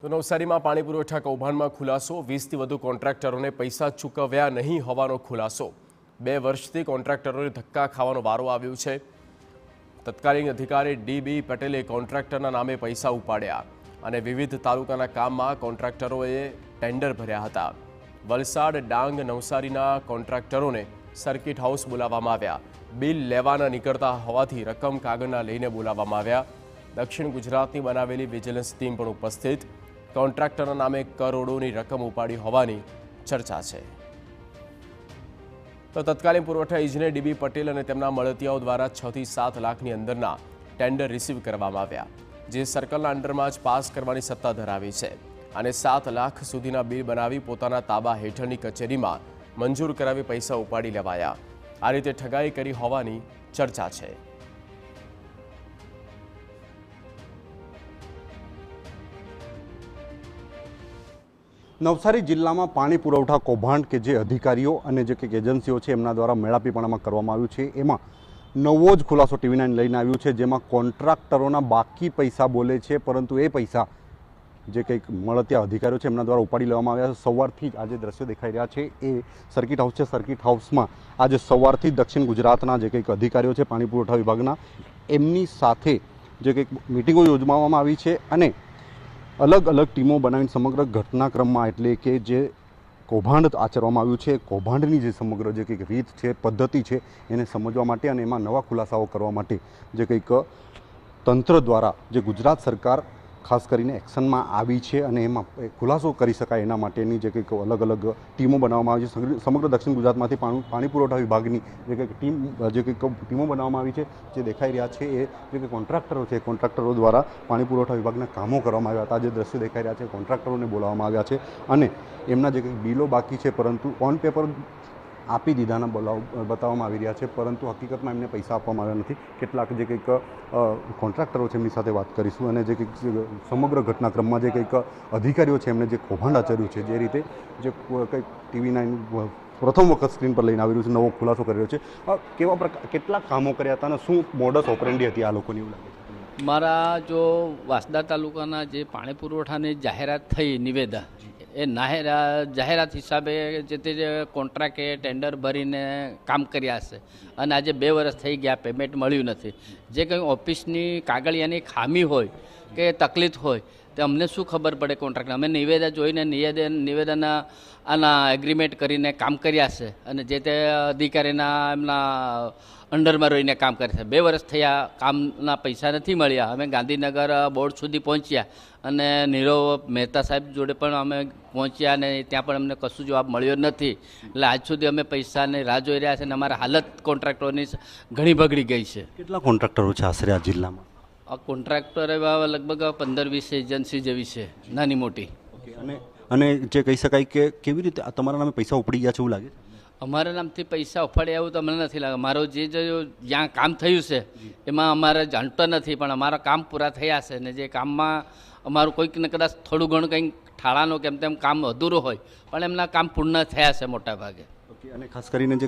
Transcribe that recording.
તો નવસારીમાં પાણી પુરવઠા કૌભાંડમાં ખુલાસો 20થી વધુ કોન્ટ્રાક્ટરોને પૈસા ચૂકવ્યા નહીં હોવાનો ખુલાસો 2 વર્ષથી કોન્ટ્રાક્ટરોને ધક્કા ખાવાનો વારો આવ્યો છે। તત્કાલીન અધિકારી ડી.બી. પટેલે કોન્ટ્રાક્ટરના નામે પૈસા ઉપાડ્યા અને વિવિધ તાલુકાના કામમાં કોન્ટ્રાક્ટરોએ ટેન્ડર ભર્યા હતા। વલસાડ, ડાંગ, નવસારીના કોન્ટ્રાક્ટરોને સર્કિટ હાઉસ બોલાવવામાં આવ્યા। બિલ લેવાના નીકળતા હોવાથી રકમ કાગળના લઈને બોલાવવામાં આવ્યા। દક્ષિણ ગુજરાતની બનાવેલી વિજિલન્સ ટીમ પણ ઉપસ્થિત। કોન્ટ્રાક્ટરના નામે કરોડોની રકમ ઉપાડી હોવાની ચર્ચા છે। તો તત્કાલીન પુરવઠા ઇજનેર ડી.બી. પટેલ અને તેમના મળતિયાઓ દ્વારા 6 થી 7 લાખની અંદરના ટેન્ડર રિસીવ કરવામાં આવ્યા, જે સર્કલના અંડરમાં જ પાસ કરવાની સત્તા ધરાવી છે અને 7 લાખ સુધીના બિલ બનાવી પોતાના તાબા હેઠળની કચેરીમાં મંજૂર કરાવી પૈસા ઉપાડી લેવાયા। આ રીતે ઠગાઈ કરી હોવાની ચર્ચા છે। નવસારી જિલ્લામાં પાણી પુરવઠા કૌભાંડ કે જે અધિકારીઓ અને જે કંઈક એજન્સીઓ છે એમના દ્વારા મેળાપીપણામાં કરવામાં આવ્યું છે, એમાં નવો જ ખુલાસો TV9 લઈને આવ્યું છે, જેમાં કોન્ટ્રાક્ટરોના બાકી પૈસા બોલે છે, પરંતુ એ પૈસા જે કંઈક મળતિયા અધિકારીઓ છે એમના દ્વારા ઉપાડી લેવામાં આવ્યા છે। સવારથી જ આજે દ્રશ્યો દેખાઈ રહ્યા છે એ સર્કિટ હાઉસ છે। સર્કિટ હાઉસમાં આજે સવારથી દક્ષિણ ગુજરાતના જે કંઈક અધિકારીઓ છે પાણી પુરવઠા વિભાગના, એમની સાથે જે કંઈક મિટિંગો યોજવામાં આવી છે અને અલગ અલગ ટીમો બનાવીને સમગ્ર ઘટનાક્રમમાં એટલે કે જે કૌભાંડ આચરવામાં આવ્યું છે, કૌભાંડની જે સમગ્ર જે કંઈક રીત છે, પદ્ધતિ છે, એને સમજવા માટે અને એમાં નવા ખુલાસાઓ કરવા માટે જે કંઈક તંત્ર દ્વારા જે ગુજરાત સરકાર ખાસ કરીને એક્શનમાં આવી છે અને એમાં ખુલાસો કરી શકાય એના માટેની જે કંઈક અલગ અલગ ટીમો બનાવવામાં આવી છે। સમગ્ર દક્ષિણ ગુજરાતમાંથી પાણી પુરવઠા વિભાગની જે કંઈક ટીમો બનાવવામાં આવી છે। જે દેખાઈ રહ્યા છે એ જે કંઈક કોન્ટ્રાક્ટરો છે, કોન્ટ્રાક્ટરો દ્વારા પાણી પુરવઠા વિભાગના કામો કરવામાં આવ્યા હતા। જે દ્રશ્યો દેખાઈ રહ્યા છે, કોન્ટ્રાક્ટરોને બોલાવવામાં આવ્યા છે અને એમના જે કંઈક બિલો બાકી છે પરંતુ ઓન પેપર આપી દીધાના બતાવવામાં આવી રહ્યા છે, પરંતુ હકીકતમાં એમને પૈસા આપવામાં આવ્યા નથી। કેટલાક જે કંઈક કોન્ટ્રાક્ટરો છે એમની સાથે વાત કરીશું અને જે કંઈક સમગ્ર ઘટનાક્રમમાં જે કંઈક અધિકારીઓ છે એમને જે કૌભાંડ આચર્યું છે, જે રીતે જે કંઈક TV9 પ્રથમ વખત સ્ક્રીન પર લઈને આવી રહ્યું છે, નવો ખુલાસો કરી રહ્યો છે, કેવા કેટલા કામો કર્યા હતા અને શું મોડસ ઓપરેન્ડી હતી આ લોકોની, એવું લાગે છે? મારા જો વાંસદા તાલુકાના જે પાણી પુરવઠાની જાહેરાત થઈ નિવેદા, એ જાહેરાત હિસાબે જે તે કોન્ટ્રાક્ટે ટેન્ડર ભરીને કામ કર્યા છે અને આજે 2 વર્ષ થઈ ગયા, પેમેન્ટ મળ્યું નથી। જે કંઈ ઓફિસની કાગળિયાની ખામી હોય કે તકલીફ હોય તે અમને શું ખબર પડે? કોન્ટ્રાક્ટ અમે નિવેદન જોઈને નિવેદન આના એગ્રીમેન્ટ કરીને કામ કર્યા છે અને જે તે અધિકારીના એમના અંડરમાં રહીને કામ કરે છે। 2 વર્ષ થયા, કામના પૈસા નથી મળ્યા। અમે ગાંધીનગર બોર્ડ સુધી પહોંચ્યા અને નીરવ મહેતા સાહેબ જોડે પણ અમે પહોંચ્યા અને ત્યાં પણ અમને કશું જવાબ મળ્યો નથી। એટલે આજ સુધી અમે પૈસાની રાહ જોઈ રહ્યા છે અને અમારા હાલત કોન્ટ્રાક્ટરોની ઘણી બગડી ગઈ છે। કેટલા કોન્ટ્રાક્ટરો છે આશરે આ જિલ્લામાં? આ કોન્ટ્રાક્ટર એવા લગભગ 15-20 એજન્સી જેવી છે, નાની મોટી। અને જે કહી શકાય કે કેવી રીતે તમારા નામે પૈસા ઉપડી ગયા છે, એવું લાગે? અમારા નામથી પૈસા ઉપાડ્યા એવું તો મને નથી લાગે। મારો જે જ્યાં કામ થયું છે એમાં અમારે જાણતો નથી, પણ અમારા કામ પૂરા થયા છે અને જે કામમાં અમારું કોઈકને કદાચ થોડું ઘણું કંઈક ઠાળાનું કેમ તેમ કામ અધૂરું હોય, પણ એમના કામ પૂર્ણ થયા છે મોટા ભાગે। અને ખાસ કરીને જે